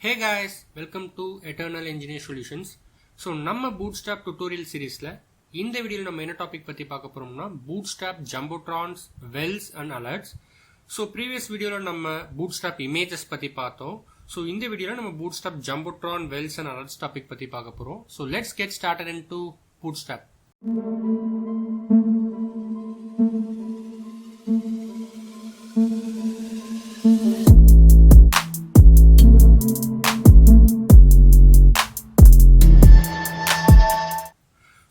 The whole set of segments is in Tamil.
Hey guys, welcome to Eternal Engineer Solutions. So நம்ம Bootstrap tutorial seriesல இந்த வீடியோல நம்ம என்ன டாபிக் பத்தி பார்க்க போறோம்னா Bootstrap, Jumbotrons, wells and alerts. So previous வீடியோல நம்ம Bootstrap images பத்தி பார்த்தோம். So இந்த வீடியோல நம்ம Bootstrap, Jumbotron, wells and alerts topic பத்தி பார்க்க போறோம். So let's get started into Bootstrap.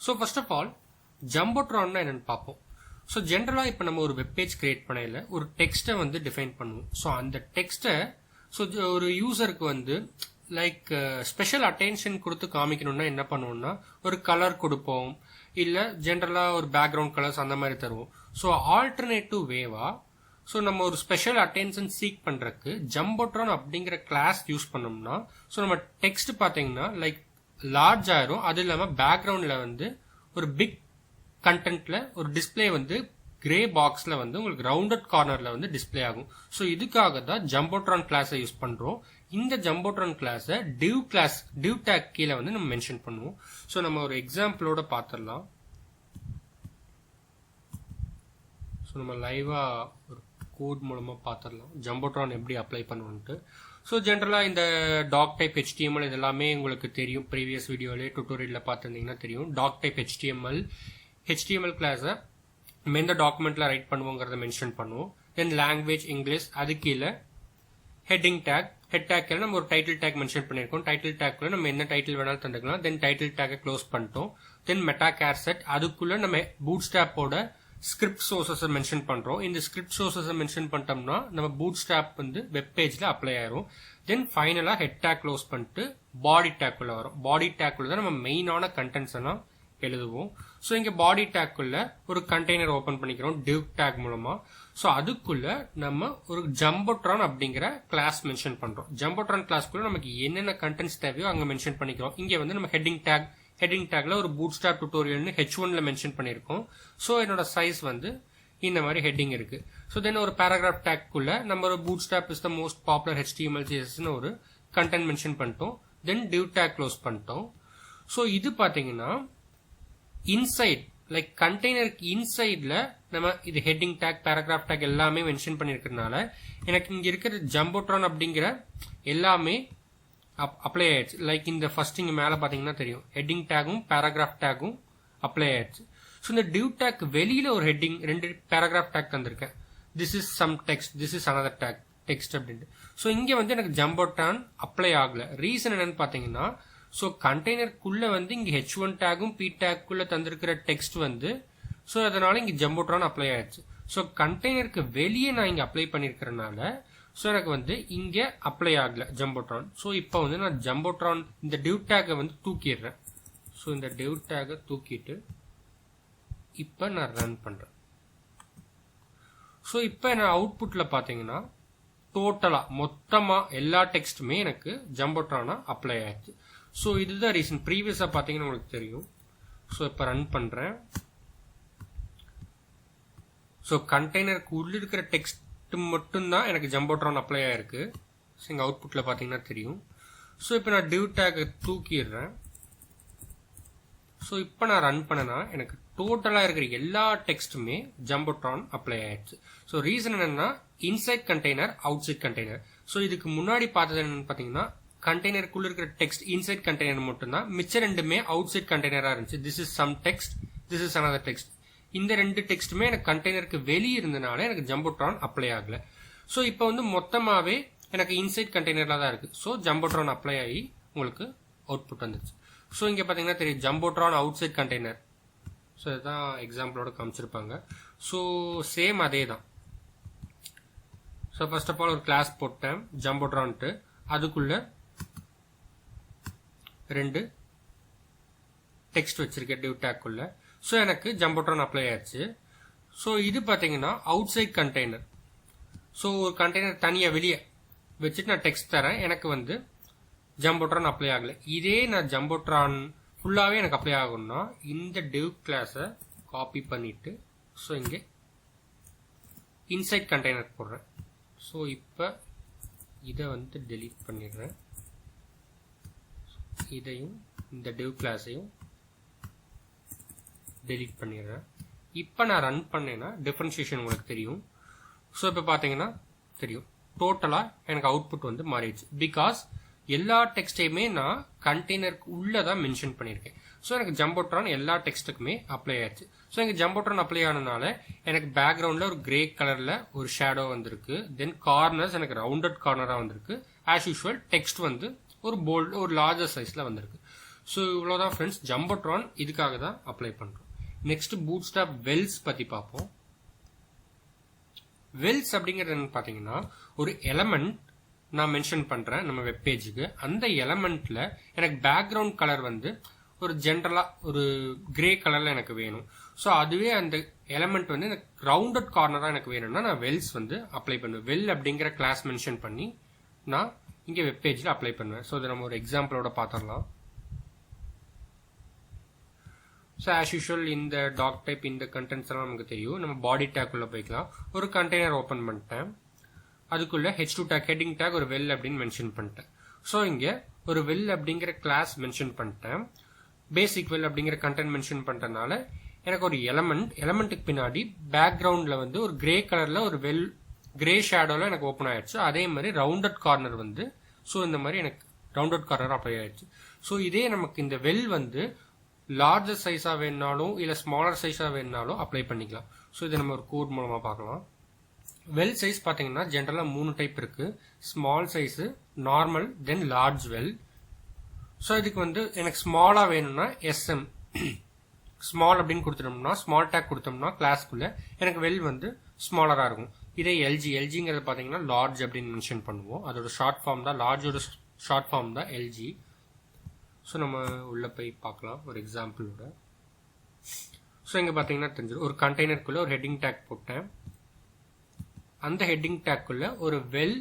So first of all, Jumbotron என்னன்னு பார்ப்போம். So generally இப்போ நம்ம ஒரு வெப் பேஜ் கிரியேட் பண்ணையில ஒரு டெக்ஸ்ட்டை வந்து டிஃபைன் பண்ணுவோம். ஸோ அந்த டெக்ஸ்ட்டை ஒரு யூசருக்கு வந்து லைக் ஸ்பெஷல் அட்டென்ஷன் கொடுத்து காமிக்கணும்னா என்ன பண்ணுவோம்னா ஒரு கலர் கொடுப்போம், இல்லை ஜென்ரலாக ஒரு பேக்ரவுண்ட் கலர்ஸ் அந்த மாதிரி தருவோம். ஸோ ஆல்டர்னேட்டிவ் வேவா நம்ம ஒரு ஸ்பெஷல் அட்டென்ஷன் சீக் பண்றதுக்கு Jumbotron அப்படிங்கிற கிளாஸ் யூஸ் பண்ணோம்னா நம்ம டெக்ஸ்ட் பார்த்தீங்கன்னா லைக் லார்ஜ் ஆயிரும். அது இல்லாம பேக்ரவுண்ட்ல வந்து ஒரு பிக் கண்டென்ட்ல ஒரு டிஸ்பிளே வந்து கிரே பாக்ஸ்ல வந்து உங்களுக்கு ரவுண்டட் கார்னர்ல வந்து டிஸ்பிளே ஆகும். ஸோ இதுக்காக தான் Jumbotron கிளாஸை யூஸ் பண்றோம். இந்த Jumbotron கிளாஸை div tag கீழே வந்து நம்ம மென்ஷன் பண்ணுவோம். ஸோ நம்ம ஒரு எக்ஸாம்பிளோட பார்த்துடலாம். ஸோ நம்ம லைவா ஒரு கோட் மூலமா பார்த்துடலாம் Jumbotron எப்படி அப்ளை பண்ணுவோன்ட்டு. ஸோ ஜென்ரலாக இந்த டாக் டைப் HTML இது எல்லாமே உங்களுக்கு தெரியும். ப்ரீவியஸ் வீடியோலே டுட்டோரியலில் பார்த்துருந்தீங்கன்னா தெரியும். டாக் டைப் HTML கிளாஸை நம்ம எந்த டாக்குமெண்ட்டில் ரைட் பண்ணுவோங்கிறத மென்ஷன் பண்ணுவோம். தென் லாங்குவேஜ் இங்கிலீஷ், அது கீழே ஹெட்டிங் டேக், ஹெட் டேக்கில் நம்ம ஒரு டைட்டில் டேக் மென்ஷன் பண்ணியிருக்கோம். டைட்டில் டேக்குள்ள நம்ம என்ன டைட்டில் வேணாலும் தந்துக்கலாம். தென் டைட்டில் டேக்கை க்ளோஸ் பண்ணிட்டோம். தென் மெட்டா கேர் செட், அதுக்குள்ளே நம்ம பூட்ஸ்ட்ராப்போட ஸ்கிரிப்ட் சோர்சஸை மென்ஷன் பண்றோம். இந்த ஸ்கிரிப்ட் சோர்சஸை மென்ஷன் பண்ணிட்டோம்னா நம்ம பூட்ஸ்ட்ராப் வந்து வெப் பேஜ்ல அப்ளை ஆயிரும். தென் ஃபைனலா ஹெட் டேக் க்ளோஸ் பண்ணிட்டு பாடி டேக்குள்ள வரும். பாடி டேக்குள்ள தான் நம்ம மெயினான கண்டென்ட்ஸ் எல்லாம் எழுதுவோம். ஸோ இங்க பாடி டேக்குள்ள ஒரு கண்டெய்னர் ஓபன் பண்ணிக்கிறோம் div tag மூலமா. ஸோ அதுக்குள்ள நம்ம ஒரு Jumbotron அப்படிங்கிற கிளாஸ் மென்ஷன் பண்றோம். Jumbotron கிளாஸ்க்குள்ள நமக்கு என்னென்ன கண்டென்ட்ஸ் தேவையோ அங்க மென்ஷன் பண்ணிக்கிறோம். இங்க வந்து நம்ம ஹெட்டிங் டேக்ல ஒரு Bootstrap tutorialனு H1ல மென்ஷன் பண்ணியிருக்கோம். ஸோ என்னோட சைஸ் வந்து இந்த மாதிரி ஹெட்டிங் இருக்கு. ஸோ தென் ஒரு பேராகிராஃப் டேக்குள்ள நம்ம ஒரு Bootstrap is the most popular HTML CSSன்னு ஒரு கண்டென்ட் மென்ஷன் பண்ணிட்டோம். தென் div tag க்ளோஸ் பண்ணிட்டோம். ஸோ இது பாத்தீங்கன்னா இன்சைட் லைக் கண்டெய்னருக்கு இன்சைட்ல நம்ம இது ஹெட்டிங் டேக், பேராகிராஃப் டேக் எல்லாமே மென்ஷன் பண்ணிருக்கிறதுனால எனக்கு இங்க இருக்கிற Jumbotron அப்படிங்கிற எல்லாமே அப்ளை ஆயிடுச்சு. லைக் இந்த ஃபர்ஸ்ட் இங்க மேல பாத்தீங்கன்னா தெரியும் ஹெட்டிங் டேகும் பேராகிராஃப் டேகும் அப்ளை ஆயிடுச்சு. ஸோ இந்த div tag வெளியில ஒரு ஹெட்டிங் 2 பேராகிராஃப் டேக் தந்திருக்கேன். This is some text, this is another tag text அப்படின்ட்டு. ஸோ இங்க வந்து எனக்கு Jumbotron அப்ளை ஆகல. ரீசன் என்னன்னு பாத்தீங்கன்னா ஸோ கண்டெய்னருக்குள்ள வந்து இங்க H1 டேகும் P டேக்குள்ள தந்திருக்கிற டெக்ஸ்ட் வந்து ஸோ அதனால இங்க Jumbotron அப்ளை ஆயிடுச்சு. ஸோ கண்டெய்னருக்கு வெளியே நான் இங்க அப்ளை பண்ணிருக்கிறதுனால ஸோ எனக்கு வந்து இங்க அப்ளை ஆகல Jumbotron. ஸோ இப்போ வந்து நான் Jumbotron இந்த div tag வந்து தூக்கிடுறேன். ஸோ இந்த div tag தூக்கிட்டு இப்போ நான் ரன் பண்றேன். ஸோ இப்போ நான் அவுட்புட்ல பாத்தீங்கன்னா டோட்டலா மொத்தமா எல்லா டெக்ஸ்ட்டுமே எனக்கு Jumbotron அப்ளை ஆயிடுச்சு. ஸோ இதுதான் ரீசன். ப்ரீவியஸா பாத்தீங்கன்னா உங்களுக்கு தெரியும். ஸோ இப்போ ரன் பண்றேன். ஸோ கண்டெய்னருக்கு உள்ள இருக்கிற டெக்ஸ்ட் மட்டும்தான் எனக்கு Jumbotron அப்ளை ஆயிருக்கு. ஸோ இங்க அவுட்புட்ல பாத்தீங்கன்னா தெரியும். ஸோ இப்போ நான் div tag தூக்கிடுறேன். ஸோ இப்போ நான் ரன் பண்ணனா எனக்கு டோட்டலா இருக்கிற எல்லா டெக்ஸ்ட்டுமே Jumbotron அப்ளை ஆயிடுச்சு. ஸோ ரீசன் என்னன்னா inside container, outside container. So இதுக்கு முன்னாடி பார்த்தது என்னன்னு பாத்தீங்கன்னா கண்டெய்னருக்குள்ள இருக்கிற டெக்ஸ்ட் இன்சைட் கண்டெய்னர் மட்டும்தான், மிச்ச ரெண்டுமே அவுட் சைட் கண்டெய்னரா இருந்துச்சு. This is some text, this is another text. இந்த 2 டெக்ஸ்ட்டுமே எனக்கு கண்டெய்னருக்கு வெளியே இருந்தனால எனக்கு Jumbotron அப்ளை ஆகல. ஸோ இப்போ வந்து மொத்தமாவே எனக்கு இன்சைட் கண்டெய்னர்ல தான் இருக்கு. ஸோ Jumbotron அப்ளை ஆகி உங்களுக்கு அவுட்புட் வந்துச்சு. ஸோ இங்க பாத்தீங்கன்னா தெரியும் Jumbotron outside container. So இதுதான் எக்ஸாம்பிளோட காமிச்சிருப்பாங்க. ஸோ சேம் அதே தான். ஸோ ஃபர்ஸ்ட் ஆஃப் ஆல் ஒரு கிளாஸ் போட்டேன் Jumbotronட்டு, அதுக்குள்ள 2 டெக்ஸ்ட் வச்சிருக்கேன் div tag குள்ள. ஸோ எனக்கு Jumbotron அப்ளை ஆயிடுச்சு. ஸோ இது பாத்தீங்கன்னா அவுட் சைட் கண்டெய்னர். ஸோ ஒரு கண்டெய்னர் தனியா வெளியே வச்சுட்டு நான் டெக்ஸ்ட் தரேன், எனக்கு வந்து Jumbotron அப்ளை ஆகல. இதே நான் Jumbotron ஃபுல்லாவே எனக்கு அப்ளை ஆகணும்னா இந்த div கிளாஸை காப்பி பண்ணிட்டு ஸோ இங்க இன்சைட் கண்டெய்னர் போடுறேன். ஸோ இப்போ இதை வந்து delete பண்ணிடுறேன். இதையும் இந்த div கிளாஸையும் delete பண்ணிடுறேன். இப்போ நான் ரன் பண்ணேன்னா டிஃபரன்ஷியேஷன் உங்களுக்கு தெரியும். ஸோ இப்போ பார்த்தீங்கன்னா தெரியும் டோட்டலாக எனக்கு அவுட்புட் வந்து மாறிடுச்சு. பிகாஸ் எல்லா டெக்ஸ்டையுமே நான் கண்டெய்னருக்கு உள்ளே தான் மென்ஷன் பண்ணியிருக்கேன். ஸோ எனக்கு ஜம்போட்ரான் எல்லா டெக்ஸ்ட்டுக்குமே அப்ளை ஆயிடுச்சு. ஸோ எனக்கு ஜம்போட்ரான் அப்ளை ஆனதுனால எனக்கு பேக்ரவுண்டில் ஒரு கிரே கலரில் ஒரு ஷேடோ வந்திருக்கு. தென் கார்னர்ஸ் எனக்கு ரவுண்டட் கார்னராக வந்திருக்கு. ஆஸ் யூஷுவல் டெக்ஸ்ட் வந்து ஒரு போல்டு ஒரு லார்ஜர் சைஸில் வந்திருக்கு. ஸோ இவ்வளோதான் ஃப்ரெண்ட்ஸ், ஜம்போட்ரான் இதுக்காக தான் அப்ளை பண்ணுறோம். நெக்ஸ்ட் பூட்ஸ்ட்ராப் வெல்ஸ் பற்றி பார்ப்போம். வெல்ஸ் அப்படிங்கிறது என்ன பார்த்தீங்கன்னா, ஒரு எலமெண்ட் நான் மென்ஷன் பண்ணுறேன் நம்ம வெப் பேஜுக்கு. அந்த எலமெண்ட்டில் எனக்கு பேக்ரவுண்ட் கலர் வந்து ஒரு ஜென்ரலாக ஒரு கிரே கலரில் எனக்கு வேணும். ஸோ அதுவே அந்த எலமெண்ட் வந்து எனக்கு ரவுண்டட் கார்னராக எனக்கு வேணும்னா நான் வெல்ஸ் வந்து அப்ளை பண்ணுவேன். வெல் அப்படிங்கிற கிளாஸ் மென்ஷன் பண்ணி நான் இங்கே வெப் பேஜில் அப்ளை பண்ணுவேன். ஸோ இதை நம்ம ஒரு எக்ஸாம்பிளோட பார்த்துடலாம். ஸோ ஆஸ் யூஷுவல் இந்த டாக் டைப் இந்த கண்டென்ட்ஸ் எல்லாம் நமக்கு தெரியும். நம்ம பாடி டேக் உள்ள போய்க்கலாம். ஒரு கண்டெய்னர் ஓப்பன் பண்ணிட்டேன். அதுக்குள்ள H2 டேக் ஹெட்டிங் டேக் ஒரு வெல் அப்படின்னு மென்ஷன் பண்ணிட்டேன். ஸோ இங்கே ஒரு வெல் அப்படிங்கிற கிளாஸ் மென்ஷன் பண்ணிட்டேன். பேசிக் வெல் அப்படிங்கிற கண்டென்ட் மென்ஷன் பண்ணுறதுனால எனக்கு ஒரு எலமெண்ட்டுக்கு பின்னாடி பேக்ரவுண்டில் வந்து ஒரு கிரே கலரில் ஒரு வெல் கிரே ஷேடோவில் எனக்கு ஓப்பன் ஆயிடுச்சு. அதே மாதிரி ரவுண்டட் கார்னர் வந்து ஸோ இந்த மாதிரி எனக்கு ரவுண்டட் கார்னர் அப்ளை ஆயிடுச்சு. ஸோ இதே நமக்கு இந்த வெல் வந்து லார்ஜர் சைஸாக வேணுனாலும் இல்லை ஸ்மாலர் சைஸாக வேணுனாலும் அப்ளை பண்ணிக்கலாம். ஸோ இதை நம்ம ஒரு கோட் மூலமாக பார்க்கலாம். வெல் சைஸ் பார்த்தீங்கன்னா ஜென்ரலாக 3 டைப் இருக்கு. ஸ்மால் சைஸு, நார்மல், தென் லார்ஜ் வெல். ஸோ இதுக்கு வந்து எனக்கு ஸ்மாலாக வேணும்னா SM ஸ்மால் அப்படின்னு கொடுத்துட்டோம்னா ஸ்மால் டேக் கொடுத்தோம்னா கிளாஸ்க்குள்ள எனக்கு வெல் வந்து ஸ்மாலராக இருக்கும். இதே எல்ஜிங்கிறது பார்த்தீங்கன்னா லார்ஜ் அப்படின்னு மென்ஷன் பண்ணுவோம். அதோட ஷார்ட் ஃபார்ம் தான் லார்ஜோட ஷார்ட் ஃபார்ம் தான் எல்ஜி. ஸோ நம்ம உள்ளே போய் பார்க்கலாம் ஒரு எக்ஸாம்பிளோட. ஸோ இங்கே பார்த்தீங்கன்னா தெரிஞ்சிடும் ஒரு கண்டெய்னருக்குள்ளே ஒரு ஹெட்டிங் டேக் போட்டேன். அந்த ஹெட்டிங் டேக்குள்ள ஒரு வெல்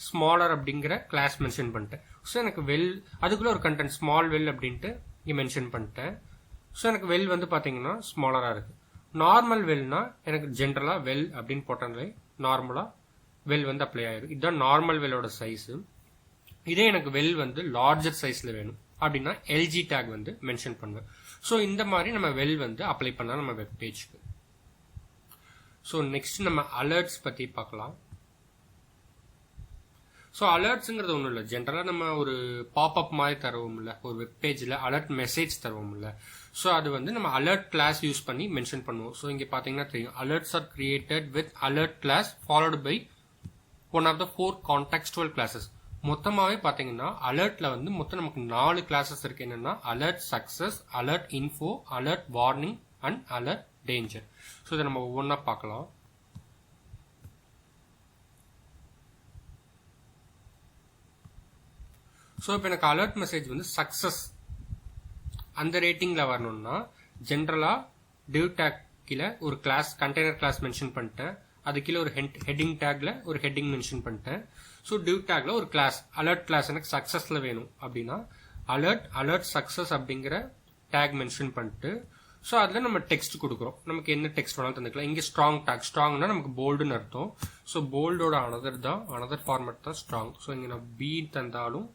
ஸ்மாலர் அப்படிங்கிற கிளாஸ் மென்ஷன் பண்ணிட்டேன். ஸோ எனக்கு வெல் அதுக்குள்ள ஒரு கண்டென்ட் ஸ்மால் வெல் அப்படின்ட்டு இங்கே மென்ஷன் பண்ணிட்டேன். ஸோ எனக்கு வெல் வந்து பார்த்தீங்கன்னா ஸ்மாலராக இருக்குது. நார்மல் வெல்னா எனக்கு ஜென்ரலாக வெல் அப்படின்னு போட்டாலே நார்மலாக வெல் வந்து அப்ளை ஆயிடும். இதுதான் நார்மல் வெல்லோட சைஸு. இதே எனக்கு வெல் வந்து லார்ஜர் சைஸில் வேணும் அப்படின்னா எல்ஜி டேக் வந்து மென்ஷன் பண்ணுவேன். ஸோ இந்த மாதிரி நம்ம வெல் வந்து அப்ளை பண்ணலாம் நம்ம வெப் பேஜ்க்கு. ஸோ நெக்ஸ்ட் நம்ம அலர்ட்ஸ் பற்றி பார்க்கலாம். ஸோ அலர்ட்ஸுங்கிறது ஒன்றும் இல்லை, ஜென்ரலாக நம்ம ஒரு பாப்அப் மாதிரி தருவோம்ல ஒரு வெப் பேஜில் அலர்ட் மெசேஜ் தருவோம்ல. ஸோ அது வந்து நம்ம அலர்ட் கிளாஸ் யூஸ் பண்ணி மென்ஷன் பண்ணுவோம். ஸோ இங்கே பார்த்தீங்கன்னா தெரியும் alerts are created with alert class followed by one of the 4 contextual classes. மொத்தமாகவே பார்த்தீங்கன்னா அலர்ட்ல வந்து மொத்தம் நமக்கு 4 கிளாஸஸ் இருக்கு. என்னன்னா alert success, alert info, alert warning and alert danger. So இதை நம்ம ஒவ்வொன்றா பார்க்கலாம். ஸோ இப்போ எனக்கு அலர்ட் மெசேஜ் வந்து சக்சஸ் அந்த ரேட்டிங்ல வரணும்னா ஜென்ரலா div tag கீழே ஒரு கிளாஸ் கண்டெய்னர் கிளாஸ் மென்ஷன் பண்ணிட்டேன். அது கீழே ஒரு ஹெட்டிங் டேக்ல ஒரு ஹெட்டிங் மென்ஷன் பண்ணிட்டேன். ஸோ div tagல ஒரு கிளாஸ் அலர்ட் கிளாஸ் எனக்கு சக்சஸ்ல வேணும் அப்படின்னா அலர்ட் சக்சஸ் அப்படிங்கிற டேக் மென்ஷன் பண்ணிட்டு ஸோ அதில் நம்ம டெக்ஸ்ட் கொடுக்குறோம். நமக்கு என்ன டெக்ஸ்ட் வேணாலும் தந்துக்கலாம். இங்கே ஸ்ட்ராங் டேக், ஸ்ட்ராங்னா நமக்கு போல்டுன்னு அர்த்தம். ஸோ போல்டோட அனதர் ஃபார்மேட் தான் ஸ்ட்ராங். ஸோ இங்கே நான் பி தந்தாலும்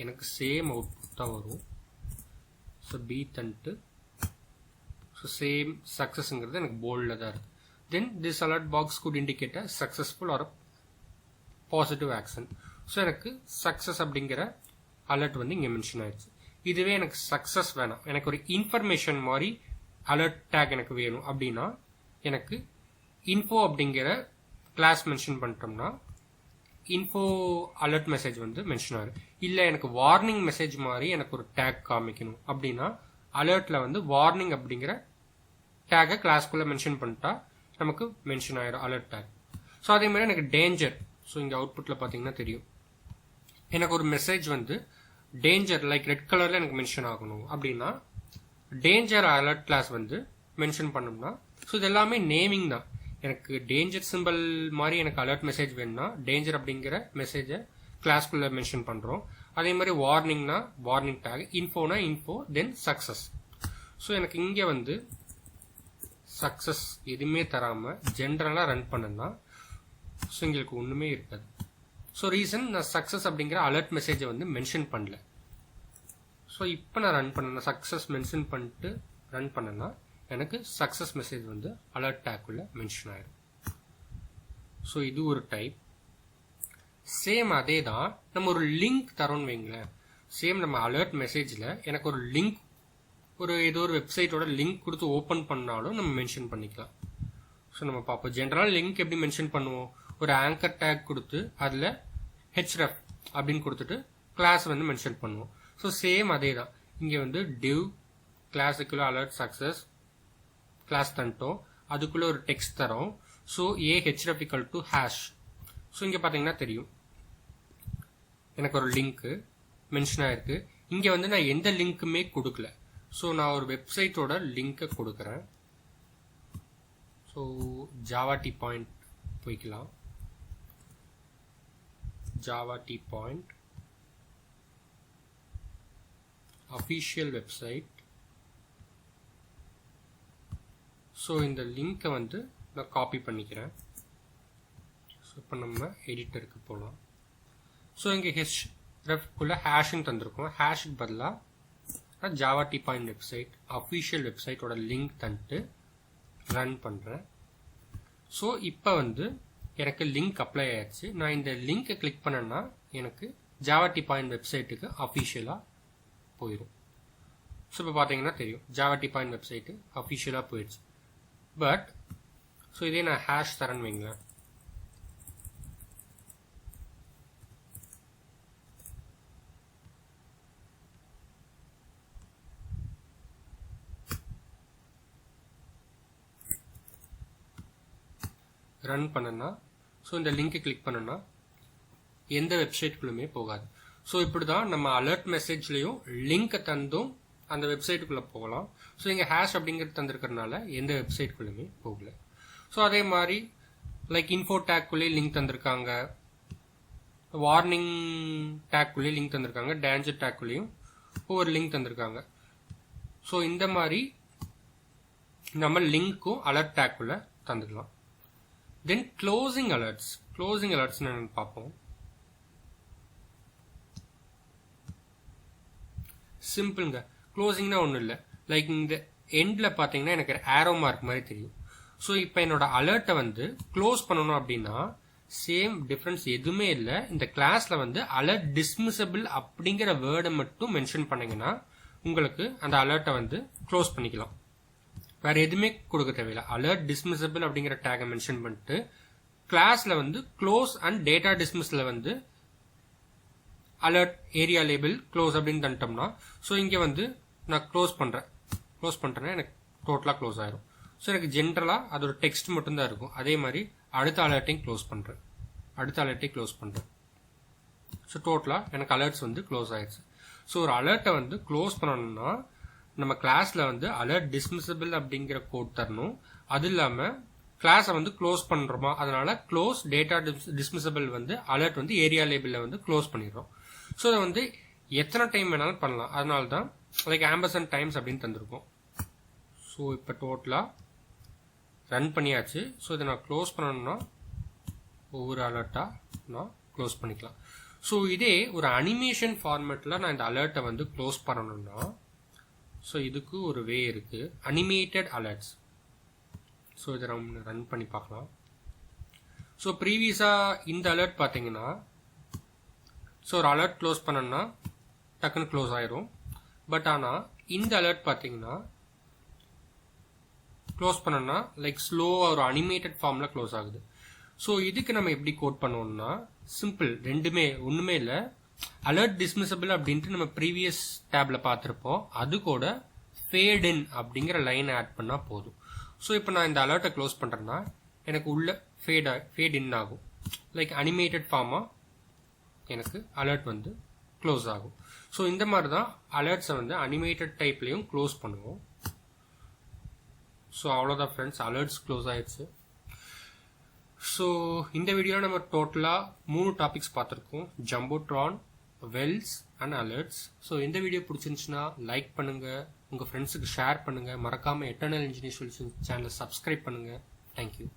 எனக்கு சேம் அவுட்புட் தான் வரும். ஸோ பி தந்துட்டு ஸோ சேம் சக்ஸஸ்ங்கிறது எனக்கு போல்டில் தான் இருக்கு. Then this alert box could indicate a successful or positive action. So எனக்கு சக்ஸஸ் அப்படிங்கிற அலர்ட் வந்து இங்கே மென்ஷன் ஆயிடுச்சு. இதுவே எனக்கு சக்ஸஸ் வேணாம், எனக்கு ஒரு இன்ஃபர்மேஷன் மாதிரி அலர்ட் டேக் எனக்கு வேணும் அப்படின்னா எனக்கு இன்ஃபோ அப்படிங்கிற கிளாஸ் மென்ஷன் பண்ணிட்டோம்னா இன்ஃபோ அலர்ட் மெசேஜ் வந்து மென்ஷன் ஆகும். இல்லை எனக்கு வார்னிங் மெசேஜ் மாதிரி எனக்கு ஒரு டேக் காமிக்கணும் அப்படின்னா அலர்ட்ல வந்து வார்னிங் அப்படிங்கிற டேக்கை கிளாஸ்க்குள்ள மென்ஷன் பண்ணிட்டா நமக்கு மென்ஷன் ஆயிடும் அலர்ட் டேக். ஸோ அதே மாதிரி எனக்கு டேஞ்சர். ஸோ இங்கே அவுட்புட்டில் பார்த்தீங்கன்னா தெரியும் எனக்கு ஒரு மெசேஜ் வந்து டேஞ்சர் லைக் ரெட் கலரில் எனக்கு மென்ஷன் ஆகணும் அப்படின்னா டேஞ்சர் அலர்ட் கிளாஸ் வந்து மென்ஷன் பண்ணோம்னா ஸோ இது எல்லாமே நேமிங் தான். எனக்கு டேஞ்சர் சிம்பிள் மாதிரி எனக்கு அலர்ட் மெசேஜ் வேணும்னா டேஞ்சர் அப்படிங்கிற மெசேஜை கிளாஸ்க்குள்ள மென்ஷன் பண்ணுறோம். அதே மாதிரி வார்னிங்னா வார்னிங் டேக், இன்ஃபோனா இன்ஃபோ, தென் சக்ஸஸ். ஸோ எனக்கு இங்கே வந்து சக்ஸஸ் எதுவுமே தராமல் ஜென்ரலாக ரன் பண்ணனா ஸோ எங்களுக்கு ஒன்றுமே இருக்காது. ஸோ ரீசன் நான் சக்ஸஸ் அப்படிங்கிற அலர்ட் மெசேஜை வந்து மென்ஷன் பண்ணல. ஸோ இப்போ நான் ரன் பண்ணேன், சக்ஸஸ் மென்ஷன் பண்ணிட்டு ரன் பண்ணேன்னா எனக்கு சக்ஸஸ் மெசேஜ் வந்து அலர்ட் டேக்குள்ளே மென்ஷன் ஆயிடும். ஸோ இது ஒரு டைப். சேம் அதே தான் நம்ம ஒரு லிங்க் தரோன்னு வைங்களேன். சேம் நம்ம அலர்ட் மெசேஜில் எனக்கு ஒரு லிங்க், ஏதோ ஒரு வெப்சைட்டோட லிங்க் கொடுத்து ஓப்பன் பண்ணாலும் நம்ம மென்ஷன் பண்ணிக்கலாம். ஸோ நம்ம பார்ப்போம். ஜென்ரலாக லிங்க் எப்படி மென்ஷன் பண்ணுவோம், ஒரு ஆங்கர் டேக் கொடுத்து அதில் href அப்படின்னு கொடுத்துட்டு கிளாஸ் வந்து மென்ஷன் பண்ணுவோம். ஸோ சேம் அதே தான் இங்கே வந்து div கிளாஸுக்குள்ள அலர்ட் சக்ஸஸ் கிளாஸ் தந்துட்டோம், அதுக்குள்ளே ஒரு டெக்ஸ்ட் தரோம். So href =#. ஸோ இங்கே பார்த்தீங்கன்னா தெரியும் எனக்கு ஒரு லிங்க்கு மென்ஷன் ஆயிருக்கு. இங்கே வந்து நான் எந்த லிங்க்குமே கொடுக்கல. ஸோ நான் ஒரு வெப்சைட்டோட லிங்கை கொடுக்குறேன். ஸோ ஜாவா டி பாயிண்ட் போய்க்கலாம். Java T Point official website. So இந்த லிங்கை வந்து நான் காப்பி பண்ணிக்கிறேன். ஸோ இப்போ நம்ம எடிட்டருக்கு போகலாம். ஸோ இங்கே hrefக்குள்ளே ஹேஷ்ன்னு தந்திருக்கோம். ஹேஷுக்கு பதிலாக Java T Point website official வெப்சைட்டோட லிங்க் தந்துட்டு ரன் பண்ணுறேன். ஸோ இப்போ வந்து எனக்கு லிங்க் அப்ளை ஆயிடுச்சு. நான் இந்த லிங்கை கிளிக் பண்ணேன்னா எனக்கு ஜாவா டி பாயிண்ட் வெப்சைட்டுக்கு அஃபிஷியலாக போயிடும். ஸோ இப்போ பார்த்தீங்கன்னா தெரியும் ஜாவா டி பாயிண்ட் வெப்சைட்டு அஃபிஷியலாக போயிடுச்சு. பட் ஸோ இதே நான் ஹேஷ் தரேன்னு வைங்களேன். ரன் பண்ணனா, ஸோ இந்த லிங்கை கிளிக் பண்ணனா எந்த வெப்சைட்டுக்குள்ளுமே போகாது. ஸோ இப்படி தான் நம்ம அலர்ட் மெசேஜ்லையும் லிங்கை தந்தும் அந்த வெப்சைட்டுக்குள்ளே போகலாம். ஸோ இங்கே ஹேஷ் அப்படிங்கிறது தந்திருக்கிறதுனால எந்த வெப்சைட்டுக்குள்ளுமே போகல. ஸோ அதே மாதிரி லைக் இன்ஃபோ டேக்குள்ளேயே லிங்க் தந்திருக்காங்க, வார்னிங் டேக்குள்ளேயே லிங்க் தந்திருக்காங்க, டேஞ்சர் டேக்குள்ளேயும் ஒவ்வொரு லிங்க் தந்திருக்காங்க. ஸோ இந்த மாதிரி நம்ம லிங்க்கும் அலர்ட் டேக்குள்ளே தந்துக்கலாம். Then closing alerts. Closing alerts என்னன்னு பார்ப்போம். சிம்பிள்ங்க. க்ளோசிங்னா ஒன்றும் இல்லை, லைக் இந்த எண்டில் பார்த்தீங்கன்னா எனக்கு ஆரோ மார்க் மாதிரி தெரியும். ஸோ இப்போ என்னோட அலர்ட்டை வந்து க்ளோஸ் பண்ணணும் அப்படின்னா சேம் டிஃப்ரென்ஸ் எதுவுமே இல்லை. இந்த கிளாஸில் வந்து அலர்ட் டிஸ்மிசபிள் அப்படிங்கிற வேர்டை மட்டும் மென்ஷன் பண்ணீங்கன்னா உங்களுக்கு அந்த அலர்ட்டை வந்து க்ளோஸ் பண்ணிக்கலாம். வேற எதுவுமே கொடுக்க தேவையில்லை. அலர்ட் டிஸ்மிசபிள் அப்படிங்கிற டேகை மென்ஷன் பண்ணிட்டு கிளாஸ்ல வந்து க்ளோஸ் அண்ட் டேட்டா டிஸ்மிஸ்ல வந்து அலர்ட் ஏரியா லேபிள் க்ளோஸ் அப்படின்னு தந்துட்டோம்னா, ஸோ இங்கே வந்து நான் க்ளோஸ் பண்ணுறேன்னா எனக்கு டோட்டலாக க்ளோஸ் ஆயிரும். ஸோ எனக்கு ஜென்ரலாக அதோட டெக்ஸ்ட் மட்டும்தான் இருக்கும். அதே மாதிரி அடுத்த அலர்ட்டையும் க்ளோஸ் பண்ணுறேன். ஸோ டோட்டலாக எனக்கு அலர்ட்ஸ் வந்து க்ளோஸ் ஆயிடுச்சு. ஸோ ஒரு அலர்ட்டை வந்து க்ளோஸ் பண்ணணும்னா நம்ம கிளாஸ்ல வந்து அலர்ட் டிஸ்மிசபிள் அப்படிங்கிற கோட் தரணும். அது இல்லாமல் கிளாஸை வந்து க்ளோஸ் பண்ணுறோமா, அதனால க்ளோஸ் டேட்டா டிஸ்மிசபிள் வந்து அலர்ட் வந்து ஏரியா லேபிளில் வந்து க்ளோஸ் பண்ணிடுறோம். ஸோ அதை வந்து எத்தனை டைம் வேணாலும் பண்ணலாம். அதனால தான் லைக் ஆம்பர்சன் டைம்ஸ் அப்படின்னு தந்திருக்கோம். ஸோ இப்போ டோட்டலாக ரன் பண்ணியாச்சு. ஸோ இதை நான் க்ளோஸ் பண்ணணும்னா ஒவ்வொரு அலர்ட்டாக நான் க்ளோஸ் பண்ணிக்கலாம். ஸோ இதே ஒரு அனிமேஷன் ஃபார்மேட்டில் நான் இந்த அலர்ட்டை வந்து க்ளோஸ் பண்ணணும்னா, ஸோ இதுக்கு ஒரு வே இருக்குது, அனிமேட்டட் அலர்ட்ஸ். ஸோ இதை நம்ம ரன் பண்ணி பார்க்கலாம். ஸோ ப்ரீவியஸாக இந்த அலர்ட் பார்த்தீங்கன்னா, ஸோ ஒரு அலர்ட் க்ளோஸ் பண்ணோன்னா டக்குன்னு க்ளோஸ் ஆயிரும். பட் ஆனால் இந்த அலர்ட் பார்த்தீங்கன்னா க்ளோஸ் பண்ணோன்னா லைக் ஸ்லோவாக ஒரு அனிமேட்டட் ஃபார்மில் க்ளோஸ் ஆகுது. ஸோ இதுக்கு நம்ம எப்படி கோட் பண்ணுவோம்னா சிம்பிள், ஒன்றுமே இல்லை. அலர்ட் டிஸ்மிசபிள் அப்படின்ட்டு நம்ம ப்ரீவியஸ் டேப்ல பார்த்துருப்போம். அது கூட ஃபேட் இன் அப்படிங்கிற லைன் ஆட் பண்ணால் போதும். ஸோ இப்போ நான் இந்த அலர்ட்டை க்ளோஸ் பண்ணுறேன்னா எனக்கு உள்ள ஃபேட் இன் ஆகும். லைக் அனிமேட்டட் ஃபார்மாக எனக்கு அலர்ட் வந்து க்ளோஸ் ஆகும். ஸோ இந்த மாதிரி தான் அலர்ட்ஸை வந்து அனிமேட்டட் டைப்லையும் க்ளோஸ் பண்ணுவோம். ஸோ அவ்வளோதான் ஃப்ரெண்ட்ஸ், அலர்ட்ஸ் க்ளோஸ் ஆயிடுச்சு. ஸோ இந்த வீடியோவில் நம்ம டோட்டலாக 3 டாபிக்ஸ் பார்த்துருக்கோம், ஜம்போட்ரான், வெல்ஸ் அண்ட் அலர்ட்ஸ். ஸோ இந்த வீடியோ பிடிச்சிருந்துச்சுன்னா லைக் பண்ணுங்கள், உங்கள் ஃப்ரெண்ட்ஸுக்கு ஷேர் பண்ணுங்கள், மறக்காமல் எட்டர்னல் இன்ஜினியர் சொல்யூஷன் சேனலை சப்ஸ்கிரைப் பண்ணுங்கள். தேங்க்யூ.